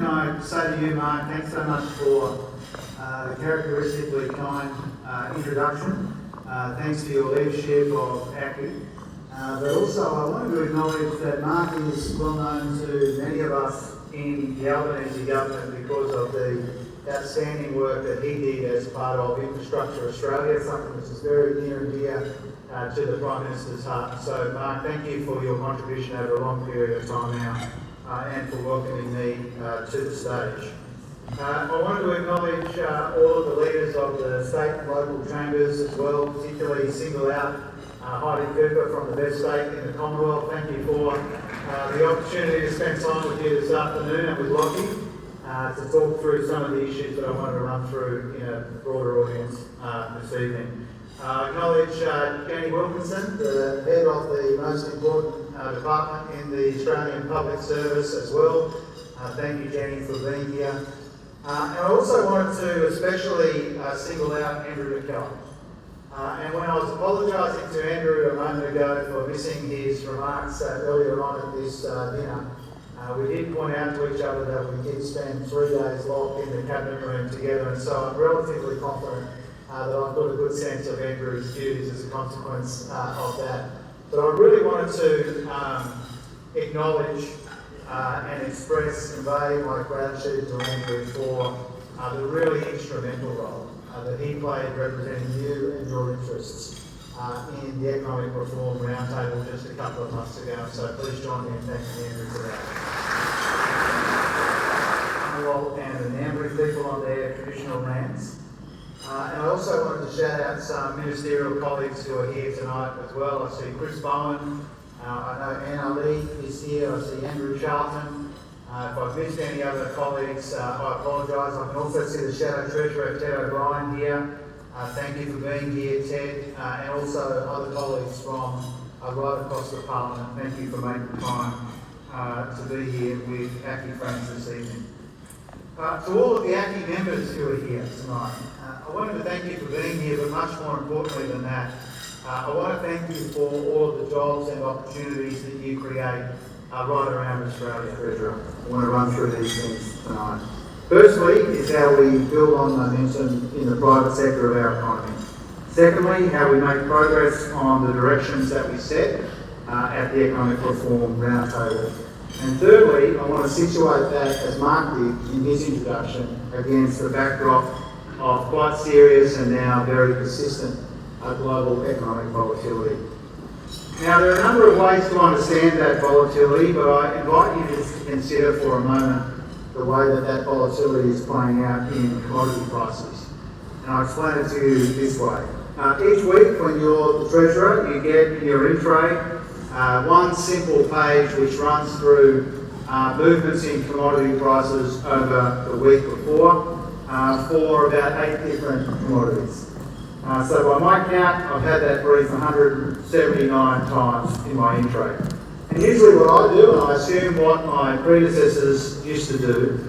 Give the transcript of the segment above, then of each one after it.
I say to you, Mark, thanks so much for the characteristically kind introduction. Thanks for your leadership of ACCI. But also I wanted to acknowledge that Mark is well known to many of us in the Albanese government because of the outstanding work that he did as part of Infrastructure Australia, something which is very near and dear to the Prime Minister's heart. So Mark, thank you for your contribution over a long period of time now and for welcoming me to the stage. I wanted to acknowledge all of the leaders of the state and local chambers as well, particularly single out Heidi Cooper from the best state in the Commonwealth. Thank you for the opportunity to spend time with you this afternoon and with Lockie to talk through some of the issues that I wanted to run through in a broader audience this evening. Acknowledge Jenny Wilkinson, the head of the most important department in the Australian Public Service as well. Thank you, Jenny, for being here. And I also wanted to especially single out Andrew McKellar. And when I was apologising to Andrew a moment ago for missing his remarks earlier on at this dinner, we did point out to each other that we did spend 3 days locked in the cabinet room together, and so I'm relatively confident that I've got a good sense of Andrew's duties as a consequence of that. But I really wanted to acknowledge and express, convey my gratitude to Andrew for the really instrumental role that he played representing you and your interests in the Economic Reform Roundtable just a couple of months ago. So please join me in thanking Andrew for that. And the Ngambri people on their traditional lands. And I also wanted to shout out some ministerial colleagues who are here tonight as well. I see Chris Bowen, I know Anna Lee is here, I see Andrew Charlton. If I've missed any other colleagues, I apologise. I can also see the Shadow Treasurer, Ted O'Brien, here. Thank you for being here, Ted, and also other colleagues from right across the Parliament. Thank you for making time to be here with ACCI friends this evening. To all of the ACCI members who are here tonight, I wanted to thank you for being here, but much more importantly than that, I want to thank you for all of the jobs and opportunities that you create right around Australia. I want to run through these things tonight. Firstly is how we build on momentum in the private sector of our economy. Secondly, how we make progress on the directions that we set at the Economic Reform Roundtable. And thirdly, I want to situate that, as Mark did in his introduction, against the backdrop of quite serious and now very persistent global economic volatility. Now, there are a number of ways to understand that volatility, but I invite you to consider for a moment the way that that volatility is playing out in commodity prices. And I'll explain it to you this way. Each week when you're the treasurer, you get in your in-tray one simple page which runs through movements in commodity prices over the week before for about 8 different commodities. So by my count, I've had that brief 179 times in my in-tray. And usually what I do, and I assume what my predecessors used to do,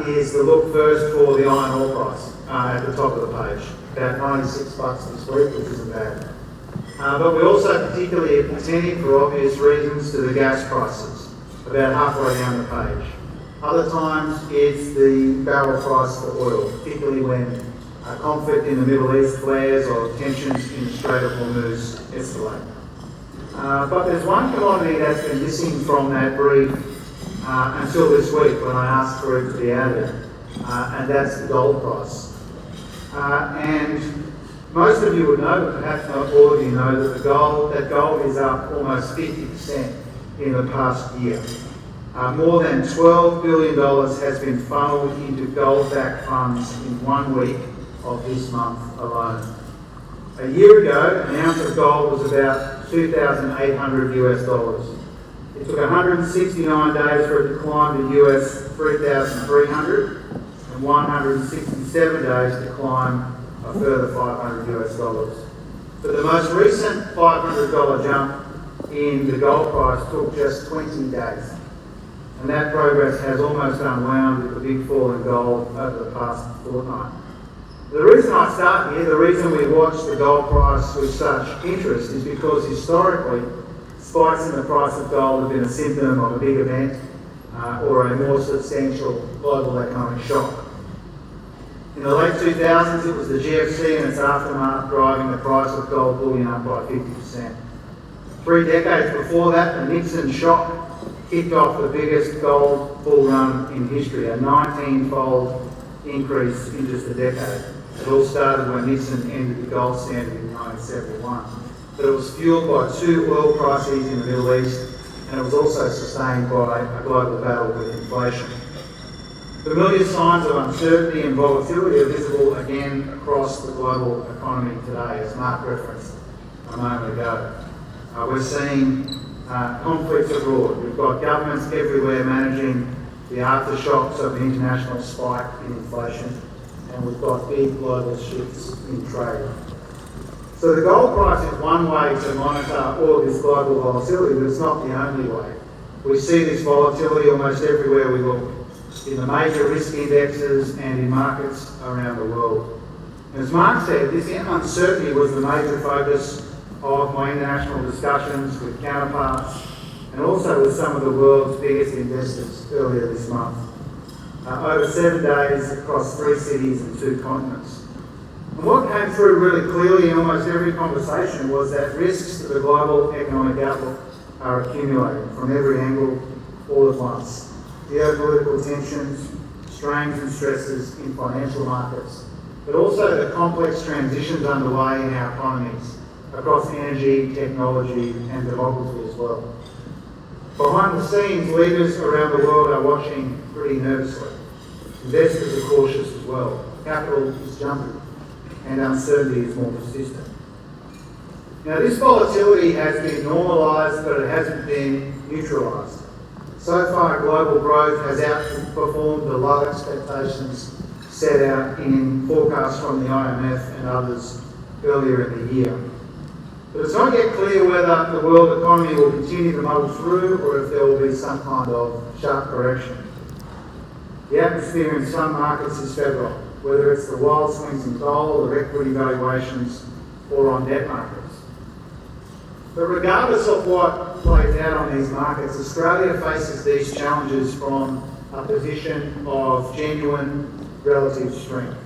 is to look first for the iron ore price at the top of the page. About $96 this week, which isn't bad. But we also particularly attentive, for obvious reasons, to the gas prices, about halfway down the page. Other times it's the barrel price for oil, particularly when conflict in the Middle East flares or tensions in the Strait of Hormuz escalate. But there's one commodity that's been missing from that brief until this week when I asked for it to be added, and that's the gold price. And most of you would know, but perhaps not all of you know, that gold is up almost 50% in the past year. More than $12 billion has been funneled into gold-backed funds in 1 week of this month alone. A year ago, an ounce of gold was about $2,800 US. It took 169 days for it to climb to US 3,300 and 167 days to climb a further $500 US. But the most recent $500 jump in the gold price took just 20 days. And that progress has almost unwound with the big fall in gold over the past fortnight. The reason I start here, the reason we watch the gold price with such interest is because historically, spikes in the price of gold have been a symptom of a big event, or a more substantial global economic shock. In the late 2000s, it was the GFC and its aftermath driving the price of gold bullion up by 50%. 3 decades before that, the Nixon shock kicked off the biggest gold bull run in history, a 19-fold increase in just a decade. It all started when Nixon ended the gold standard in 1971. But it was fueled by 2 oil crises in the Middle East, and it was also sustained by a global battle with inflation. Familiar signs of uncertainty and volatility are visible again across the global economy today, as Mark referenced a moment ago. We're seeing conflicts abroad. We've got governments everywhere managing the aftershocks of the international spike in inflation, and we've got big global shifts in trade. So the gold price is one way to monitor all of this global volatility, but it's not the only way. We see this volatility almost everywhere we look, in the major risk indexes and in markets around the world. And as Mark said, this uncertainty was the major focus of my international discussions with counterparts and also with some of the world's biggest investors earlier this month. Over 7 days across 3 cities and 2 continents. And what came through really clearly in almost every conversation was that risks to the global economic outlook are accumulating from every angle all at once. Geopolitical tensions, strains and stresses in financial markets, but also the complex transitions underway in our economies across energy, technology and democracy as well. Behind the scenes, leaders around the world are watching pretty nervously. Investors are cautious as well. Capital is jumpy and uncertainty is more persistent. Now, this volatility has been normalised, but it hasn't been neutralised. So far, global growth has outperformed the low expectations set out in forecasts from the IMF and others earlier in the year. But it's not yet clear whether the world economy will continue to muddle through or if there will be some kind of sharp correction. The atmosphere in some markets is febrile, whether it's the wild swings in gold or equity valuations or on debt markets. But regardless of what plays out on these markets, Australia faces these challenges from a position of genuine relative strength.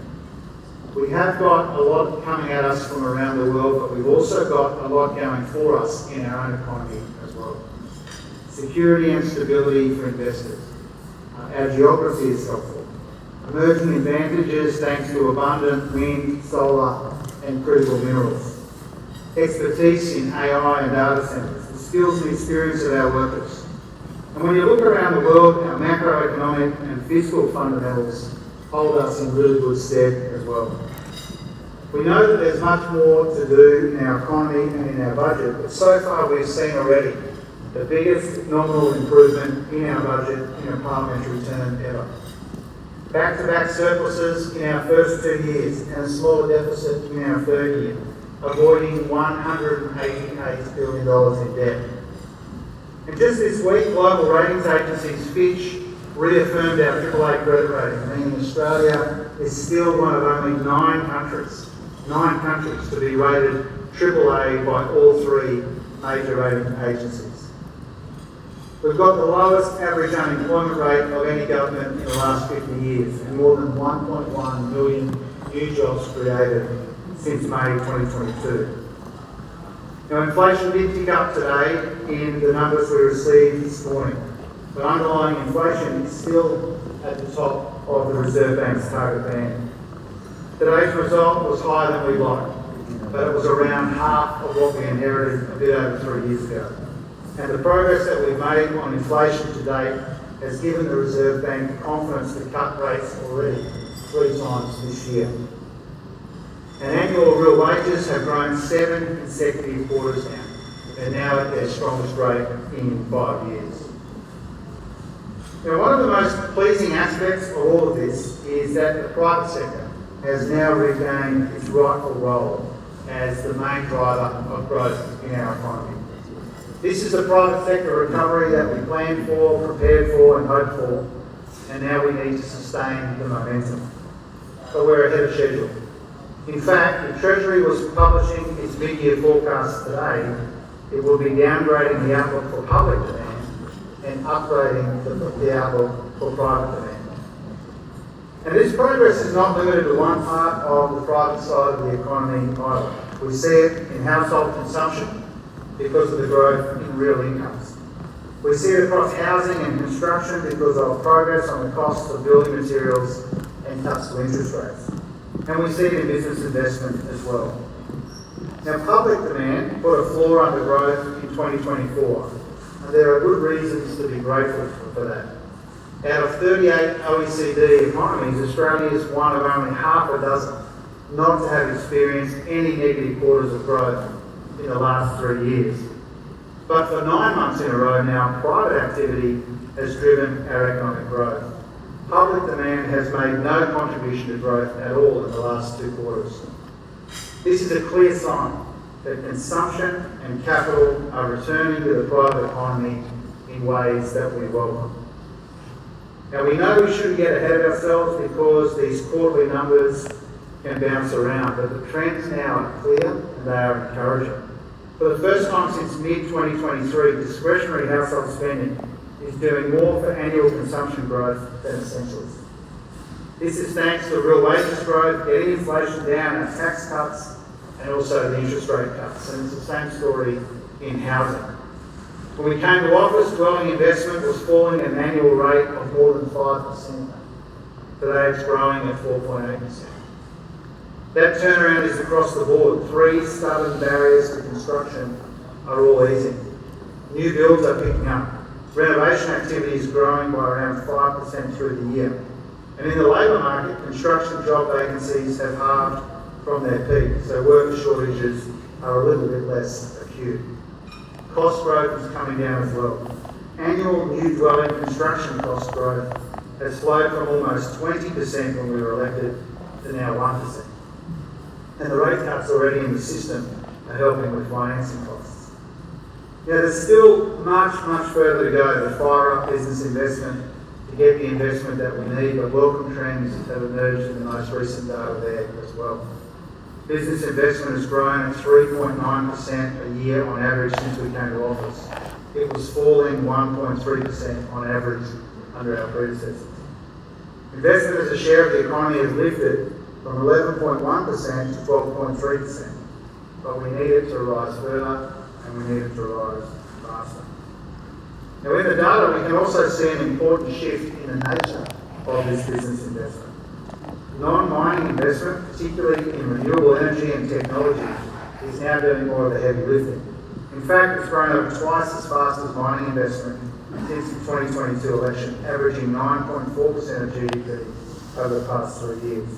We have got a lot coming at us from around the world, but we've also got a lot going for us in our own economy as well. Security and stability for investors. Our geography is helpful. Emerging advantages thanks to abundant wind, solar and critical minerals. Expertise in AI and data centres, the skills and experience of our workers. And when you look around the world, our macroeconomic and fiscal fundamentals hold us in really good stead as well. We know that there's much more to do in our economy and in our budget, but so far we've seen already the biggest nominal improvement in our budget in a parliamentary term ever. Back-to-back surpluses in our first 2 years and a smaller deficit in our third year, avoiding $188 billion in debt. And just this week, global ratings agencies Fitch reaffirmed our AAA credit rating, meaning Australia is still one of only 9 countries to be rated AAA by all 3 major rating agencies. We've got the lowest average unemployment rate of any government in the last 50 years and more than 1.1 million new jobs created since May 2022. Now, inflation did tick up today in the numbers we received this morning, but underlying inflation is still at the top of the Reserve Bank's target band. Today's result was higher than we'd like, but it was around half of what we inherited a bit over 3 years ago. And the progress that we've made on inflation to date has given the Reserve Bank the confidence to cut rates already 3 times this year. And annual real wages have grown 7 consecutive quarters now. They're now at their strongest rate in 5 years. Now, one of the most pleasing aspects of all of this is that the private sector has now regained its rightful role as the main driver of growth in our economy. This is the private sector recovery that we planned for, prepared for and hoped for, and now we need to sustain the momentum. But we're ahead of schedule. In fact, the Treasury was publishing its mid-year forecast today. It will be downgrading the outlook for public demand and upgrading the outlook for private demand. And this progress is not limited to one part of the private side of the economy either. We see it in household consumption because of the growth in real incomes. We see it across housing and construction because of progress on the costs of building materials and cuts to interest rates. And we see it in business investment as well. Now, public demand put a floor under growth in 2024, and there are good reasons to be grateful for that. Out of 38 OECD economies, Australia is one of only half a dozen not to have experienced any negative quarters of growth in the last 3 years. But for 9 months in a row now, private activity has driven our economic growth. Public demand has made no contribution to growth at all in the last 2 quarters. This is a clear sign that consumption and capital are returning to the private economy in ways that we welcome. Now, we know we shouldn't get ahead of ourselves because these quarterly numbers can bounce around, but the trends now are clear and they are encouraging. For the first time since mid-2023, discretionary household spending is doing more for annual consumption growth than essentials. This is thanks to real wages growth, getting inflation down, our tax cuts, and also the interest rate cuts. And it's the same story in housing. When we came to office, dwelling investment was falling at an annual rate of more than 5%. Today it's growing at 4.8%. That turnaround is across the board. 3 stubborn barriers to construction are all easing. New builds are picking up. Renovation activity is growing by around 5% through the year. And in the labour market, construction job vacancies have halved from their peak, so worker shortages are a little bit less acute. Cost growth is coming down as well. Annual new dwelling construction cost growth has slowed from almost 20% when we were elected to now 1%. And the rate cuts already in the system are helping with financing costs. Now, there's still much further to go to fire up business investment to get the investment that we need, but welcome trends have emerged in the most recent data there as well. Business investment has grown at 3.9% a year on average since we came to office. It was falling 1.3% on average under our predecessors. Investment as a share of the economy has lifted from 11.1% to 12.3%, but we need it to rise further and we need it to rise faster. Now, in the data, we can also see an important shift in the nature of this business investment. Non-mining investment, particularly in renewable energy and technology, is now doing more of the heavy lifting. In fact, it's grown over twice as fast as mining investment since the 2022 election, averaging 9.4% of GDP over the past 3 years.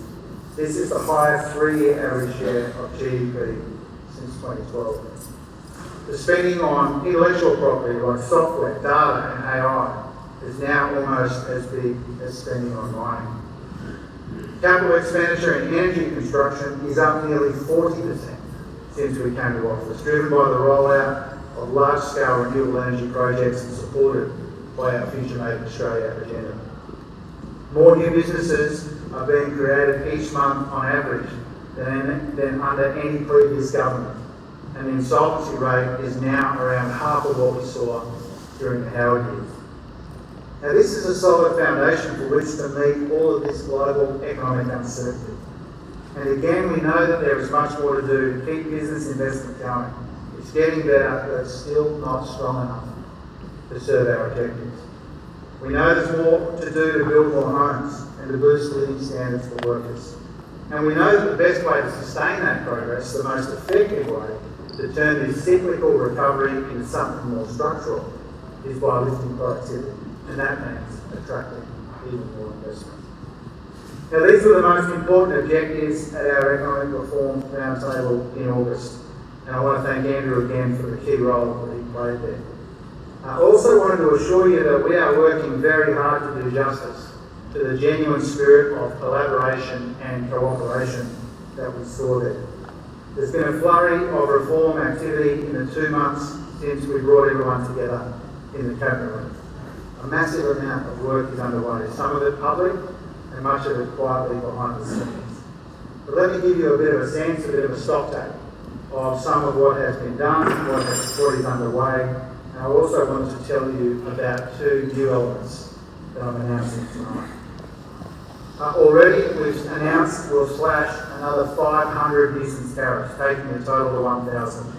This is the highest 3-year average share of GDP since 2012. The spending on intellectual property like software, data and AI is now almost as big as spending on mining. Capital expenditure in energy construction is up nearly 40% since we came to office, driven by the rollout of large-scale renewable energy projects and supported by our Future Made Australia agenda. More new businesses are being created each month on average than under any previous government, and the insolvency rate is now around half of what we saw during the Howard years. Now, this is a solid foundation for which to meet all of this global economic uncertainty. And again, we know that there is much more to do to keep business investment going. It's getting better, but it's still not strong enough to serve our objectives. We know there's more to do to build more homes and to boost living standards for workers. And we know that the best way to sustain that progress, the most effective way to turn this cyclical recovery into something more structural, is by lifting productivity. And that means attracting even more investment. Now, these were the most important objectives at our Economic Reform Roundtable in August. And I want to thank Andrew again for the key role that he played there. I also wanted to assure you that we are working very hard to do justice to the genuine spirit of collaboration and cooperation that we saw there. There's been a flurry of reform activity in the 2 months since we brought everyone together in the Cabinet room. A massive amount of work is underway, some of it public and much of it quietly behind the scenes. But let me give you a bit of a sense, a bit of a stock take of some of what has been done, what is underway, and And I also want to tell you about two new elements that I'm announcing tonight. Already we've announced we'll slash another 500 nuisance tariffs, taking the total to 1,000.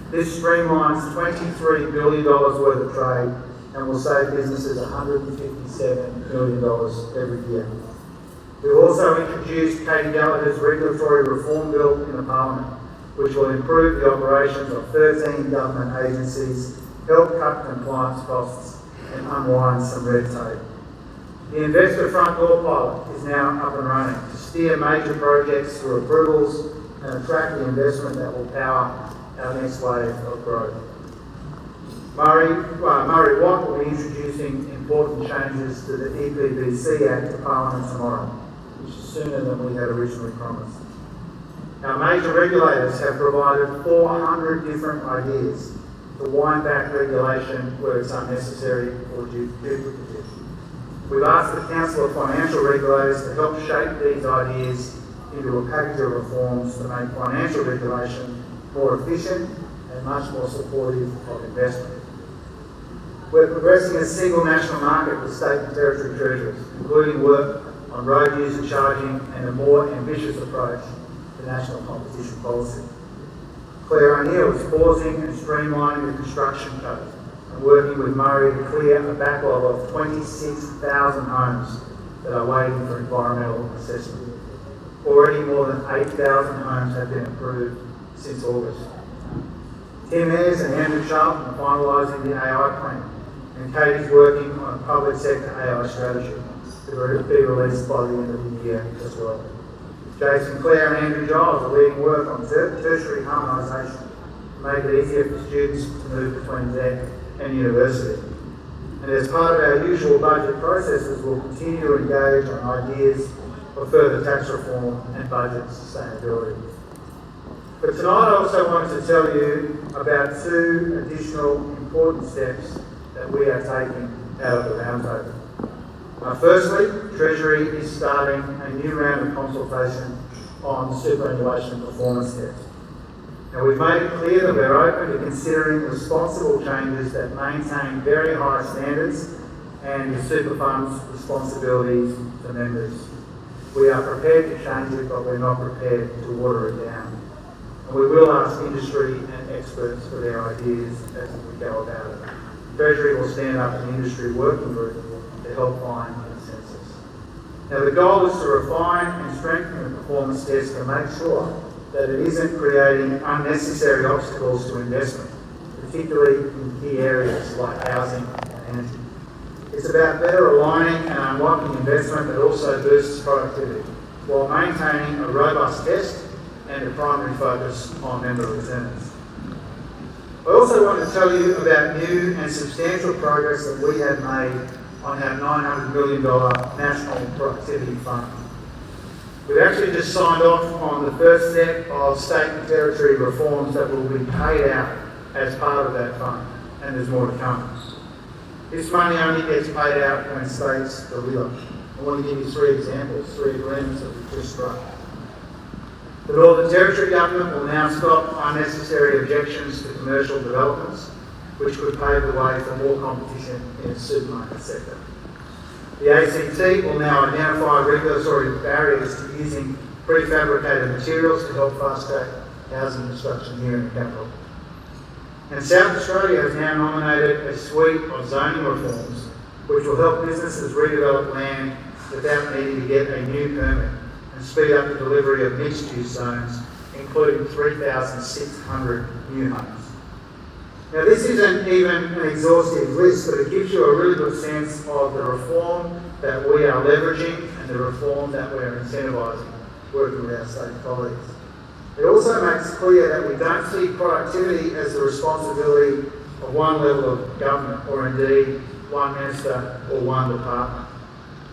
This streamlines $23 billion worth of trade and will save businesses $157 million every year. We've also introduced Katie Gallagher's regulatory reform bill in the Parliament, which will improve the operations of 13 government agencies, help cut compliance costs and unwind some red tape. The investor front door pilot is now up and running to steer major projects through approvals and attract the investment that will power our next wave of growth. Murray Watt will be introducing important changes to the EPBC Act to Parliament tomorrow, which is sooner than we had originally promised. Our major regulators have provided 400 different ideas to wind back regulation where it's unnecessary or duplicative. We've asked the Council of Financial Regulators to help shape these ideas into a package of reforms to make financial regulation more efficient and much more supportive of investment. We're progressing a single national market with state and territory treasurers, including work on road user charging and a more ambitious approach to national competition policy. Claire O'Neill is pausing and streamlining the construction code and working with Murray to clear a backlog of 26,000 homes that are waiting for environmental assessment. Already more than 8,000 homes have been approved since August. Tim Ayres and Andrew Charlton are finalising the AI plan, and Katie's working on a public sector AI strategy to be released by the end of the year as well. Jason Clare and Andrew Giles are leading work on tertiary harmonisation to make it easier for students to move between ZEC and university. And as part of our usual budget processes, we'll continue to engage on ideas for further tax reform and budget sustainability. But tonight I also wanted to tell you about two additional important steps that we are taking out of the roundtable. Firstly, Treasury is starting a new round of consultation on superannuation performance tests. Now, we've made it clear that we're open to considering responsible changes that maintain very high standards and the super fund's responsibilities to members. We are prepared to change it, but we're not prepared to water it down. And we will ask industry and experts for their ideas as we go about it. Treasury will stand up an industry working group to help find consensus. Now, the goal is to refine and strengthen the performance test to make sure that it isn't creating unnecessary obstacles to investment, particularly in key areas like housing and energy. It's about better aligning and unlocking investment that also boosts productivity, while maintaining a robust test and a primary focus on member returns. I also want to tell you about new and substantial progress that we have made on our $900 million National Productivity Fund. We've actually just signed off on the first set of state and territory reforms that will be paid out as part of that fund, and there's more to come. This money only gets paid out when states deliver. I want to give you three examples, three agreements that we've just struck. The Northern Territory Government will now stop unnecessary objections to commercial developments, which could pave the way for more competition in the supermarket sector. The ACT will now identify regulatory barriers to using prefabricated materials to help fast-track housing construction here in the capital. And South Australia has now nominated a suite of zoning reforms which will help businesses redevelop land without needing to get a new permit and speed up the delivery of mixed-use zones, including 3,600 new homes. Now, this isn't even an exhaustive list, but it gives you a really good sense of the reform that we are leveraging and the reform that we're incentivising, working with our state colleagues. It also makes clear that we don't see productivity as the responsibility of one level of government, or indeed one minister or one department.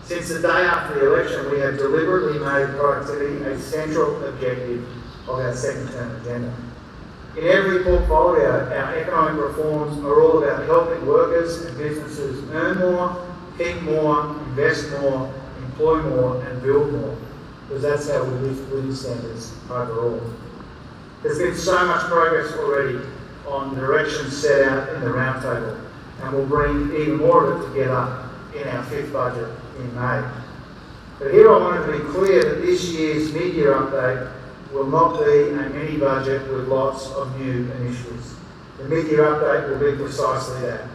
Since the day after the election, we have deliberately made productivity a central objective of our second term agenda. In every portfolio, our economic reforms are all about helping workers and businesses earn more, keep more, invest more, employ more, and build more, because that's how we lift living standards overall. There's been so much progress already, on the directions set out in the roundtable, and we'll bring even more of it together in our 5th budget in May. But here I wanted to be clear that this year's mid-year update will not be a mini budget with lots of new initiatives. The mid-year update will be precisely that,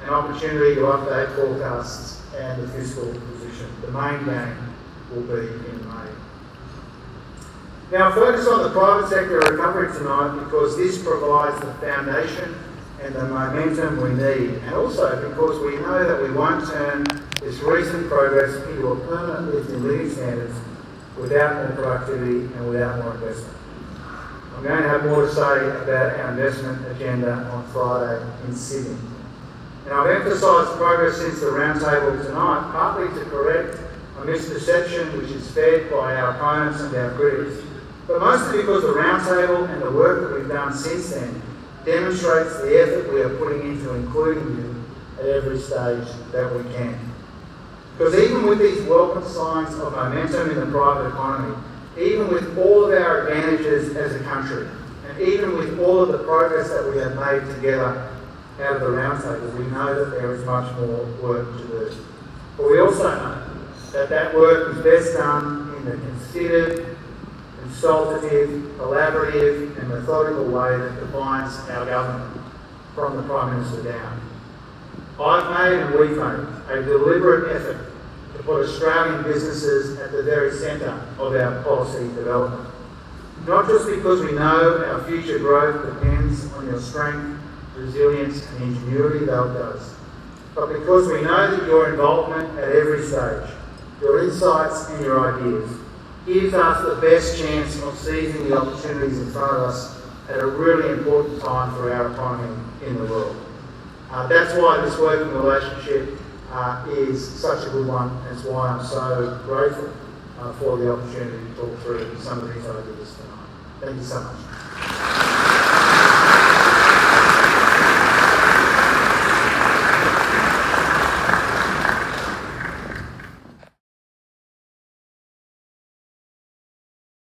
an opportunity to update forecasts and the fiscal position. The main game will be in May. Now, focus on the private sector recovery tonight because this provides the foundation and the momentum we need, and also because we know that we won't turn this recent progress into a permanent lift in living standards without more productivity and without more investment. I'm going to have more to say about our investment agenda on Friday in Sydney. And I've emphasised progress since the roundtable tonight, partly to correct a misperception which is fed by our opponents and our critics, but mostly because the roundtable and the work that we've done since then demonstrates the effort we are putting into including you at every stage that we can. Because even with these welcome signs of momentum in the private economy, even with all of our advantages as a country, and even with all of the progress that we have made together out of the roundtable, we know that there is much more work to do. But we also know that that work is best done in the considered, consultative, collaborative and methodical way that defines our government from the Prime Minister down. I've made and we've made a deliberate effort to put Australian businesses at the very centre of our policy development. Not just because we know our future growth depends on your strength, resilience and ingenuity, though it does, but because we know that your involvement at every stage, your insights and your ideas, gives us the best chance of seizing the opportunities in front of us at a really important time for our economy in the world. That's why this working relationship is such a good one, and it's why I'm so grateful for the opportunity to talk through some of these ideas tonight. Thank you so much.